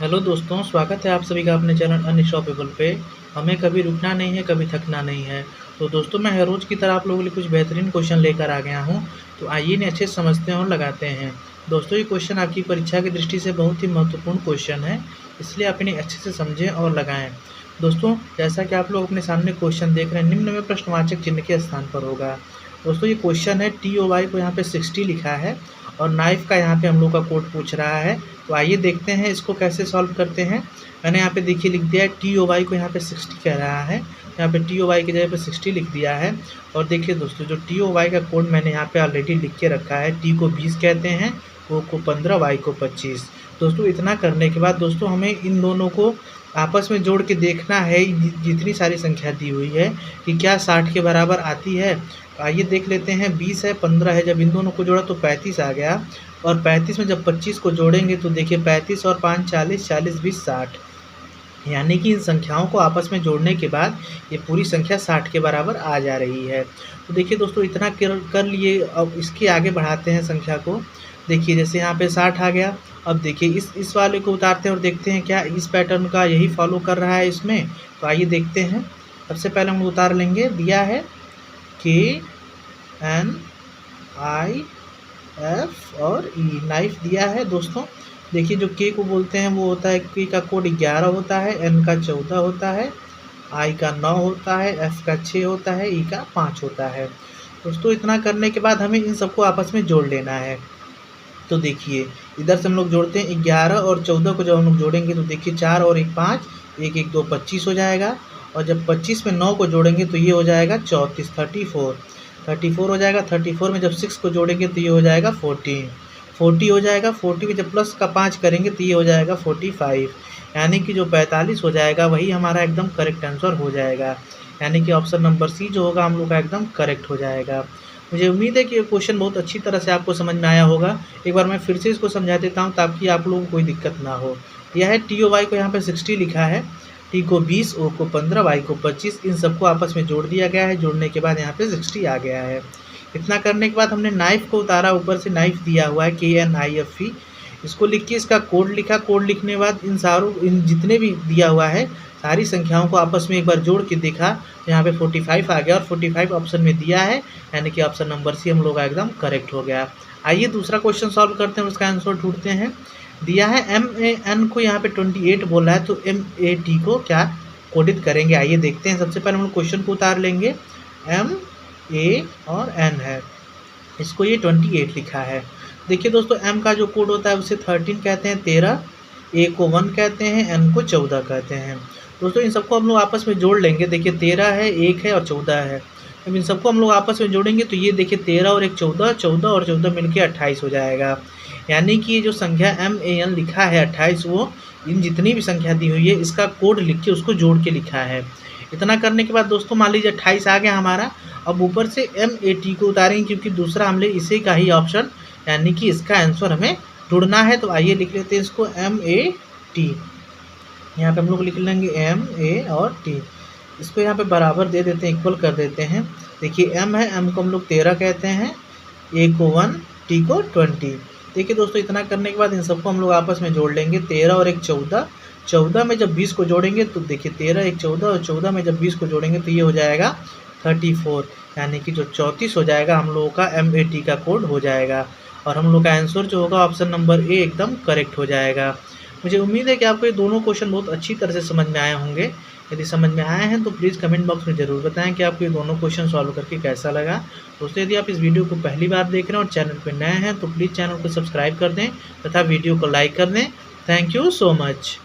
Hello दोस्तों, स्वागत है आप सभी का अपने चैनल अनस्टॉपेबल पे। हमें कभी रुकना नहीं है, कभी थकना नहीं है। तो दोस्तों, मैं हर रोज़ की तरह आप लोगों के लिए कुछ बेहतरीन क्वेश्चन लेकर आ गया हूँ। तो आइए इन्हें अच्छे से समझते हैं और लगाते हैं। दोस्तों, ये क्वेश्चन आपकी परीक्षा की दृष्टि से बहुत ही महत्वपूर्ण क्वेश्चन है, इसलिए आप इन्हें अच्छे से समझें और लगाएं। दोस्तों, जैसा कि आप लोग अपने सामने क्वेश्चन देख रहे हैं, निम्न में प्रश्नवाचक चिन्ह के स्थान पर होगा। दोस्तों, ये क्वेश्चन है TOY को यहाँ पे 60 लिखा है और नाइफ का यहाँ पे हम लोग का कोड पूछ रहा है। तो आइए देखते हैं इसको कैसे सॉल्व करते हैं। मैंने यहाँ पे देखिए लिख दिया है TOY को यहाँ पे 60 कह रहा है, यहाँ पे TOY की जगह पे 60 लिख दिया है। और देखिए दोस्तों, जो TOY का कोड मैंने यहाँ पे ऑलरेडी लिख के रखा है। T को 20 कहते हैं, O को 15, Y को 25। दोस्तों, इतना करने के बाद दोस्तों हमें इन दोनों को आपस में जोड़ के देखना है, जितनी सारी संख्या दी हुई है कि क्या 60 के बराबर आती है। तो आइए देख लेते हैं। 20 है, 15 है, जब इन दोनों को जोड़ा तो 35 आ गया। और 35 में जब 25 को जोड़ेंगे तो देखिए 35 और 5 40, 40 20 60, यानी कि इन संख्याओं को आपस में जोड़ने के बाद ये पूरी संख्या 60 के बराबर आ जा रही है। तो देखिए दोस्तों, इतना कर लिए। अब इसके आगे बढ़ाते हैं संख्या को। देखिए जैसे यहाँ पे 60 आ गया। अब देखिए इस वाले को उतारते हैं और देखते हैं क्या इस पैटर्न का यही फॉलो कर रहा है इसमें। तो आइए देखते हैं। सबसे पहले हम उतार लेंगे। दिया है KNIF और E, नाइफ दिया है दोस्तों। देखिए जो K को बोलते हैं वो होता है, K का कोड 11 होता है, N का 14 होता है, I का 9 होता है, F का 6 होता है, E का 5 होता है। दोस्तों, इतना करने के बाद हमें इन सबको आपस में जोड़ लेना है। तो देखिए इधर से हम लोग जोड़ते हैं 11 और 14 को जब हम लोग जोड़ेंगे तो देखिए 4 और 1 5, 1 1 2 25 हो जाएगा। और जब 25 में 9 को जोड़ेंगे तो ये हो जाएगा 34, 34 हो जाएगा। 34 में जब 6 को जोड़ेंगे तो ये हो जाएगा 14, 40 हो जाएगा। 40 में जब प्लस का 5 करेंगे तो ये हो जाएगा 45, यानी कि जो 45 हो जाएगा वही हमारा एकदम करेक्ट आंसर हो जाएगा। यानी कि ऑप्शन नंबर सी जो होगा हम लोग का एकदम करेक्ट हो जाएगा। मुझे उम्मीद है कि ये क्वेश्चन बहुत अच्छी तरह से आपको समझ में आया होगा। एक बार मैं फिर से इसको समझा देता हूँ ताकि आप लोगों को कोई दिक्कत ना हो। यह है TOY को यहाँ पे 60 लिखा है, T को 20, O को 15, Y को 25। इन सबको आपस में जोड़ दिया गया है। जोड़ने के बाद यहाँ पे 60 आ गया है। इतना करने के बाद हमने नाइफ को उतारा, ऊपर से नाइफ दिया हुआ है KNIFE, इसको लिख के इसका कोड लिखा। कोड लिखने के बाद इन जितने भी दिया हुआ है सारी संख्याओं को आपस में एक बार जोड़ के देखा तो यहाँ पे 45 आ गया और 45 ऑप्शन में दिया है, यानी कि ऑप्शन नंबर सी हम लोग का एकदम करेक्ट हो गया। आइए दूसरा क्वेश्चन सॉल्व करते हैं, उसका आंसर ढूंढते हैं। दिया है MAN को यहाँ पे 28 बोला है, तो MAT को क्या कोडित करेंगे आइए देखते हैं। सबसे पहले हम लोग क्वेश्चन को उतार लेंगे। MA और N है, इसको ये 28 लिखा है। देखिए दोस्तों, M का जो कोड होता है उसे 13 कहते हैं, 13, A को 1 कहते हैं, N को 14 कहते हैं। दोस्तों, इन सबको हम लोग आपस में जोड़ लेंगे। देखिए 13 है, 1 है और 14 है। अब इन सबको हम लोग आपस में जोड़ेंगे तो ये देखिए 13 और 1 14, 14 और 14 मिलके 28 हो जाएगा। यानी कि ये जो संख्या MAN लिखा है 28, वो इन जितनी भी संख्या दी हुई है इसका कोड लिख के उसको जोड़ के लिखा है। इतना करने के बाद दोस्तों मान लीजिए 28 आ गया हमारा। अब ऊपर से MAT को उतारेंगे क्योंकि दूसरा हमने इसी का ही ऑप्शन, यानी कि इसका आंसर हमें ढूंढना है। तो आइए लिख लेते हैं इसको MAT। यहाँ पे हम लोग लिख लेंगे MA और T, इसको यहाँ पे बराबर दे देते हैं, इक्वल कर देते हैं। देखिए M है, M को हम लोग 13 कहते हैं, A को 1, T को 20। देखिए दोस्तों, इतना करने के बाद इन सबको हम लोग आपस में जोड़ लेंगे। 13 और 1 14, 14 में जब 20 को जोड़ेंगे तो देखिए 13 1 14 और 14 में जब 20 को जोड़ेंगे तो ये हो जाएगा 34, यानी कि जो 34 हो जाएगा हम लोगों का MAT का कोड हो जाएगा। और हम लोग का आंसर जो होगा ऑप्शन नंबर A एकदम करेक्ट हो जाएगा। मुझे उम्मीद है कि आपको ये दोनों क्वेश्चन बहुत अच्छी तरह से समझ में आए होंगे। यदि समझ में आए हैं तो प्लीज़ कमेंट बॉक्स में ज़रूर बताएं कि आपको ये दोनों क्वेश्चन सॉल्व करके कैसा लगा। दोस्तों, यदि आप इस वीडियो को पहली बार देख रहे हैं और चैनल पर नए हैं तो प्लीज़ चैनल को सब्सक्राइब कर दें तथा वीडियो को लाइक कर दें। Thank you so much.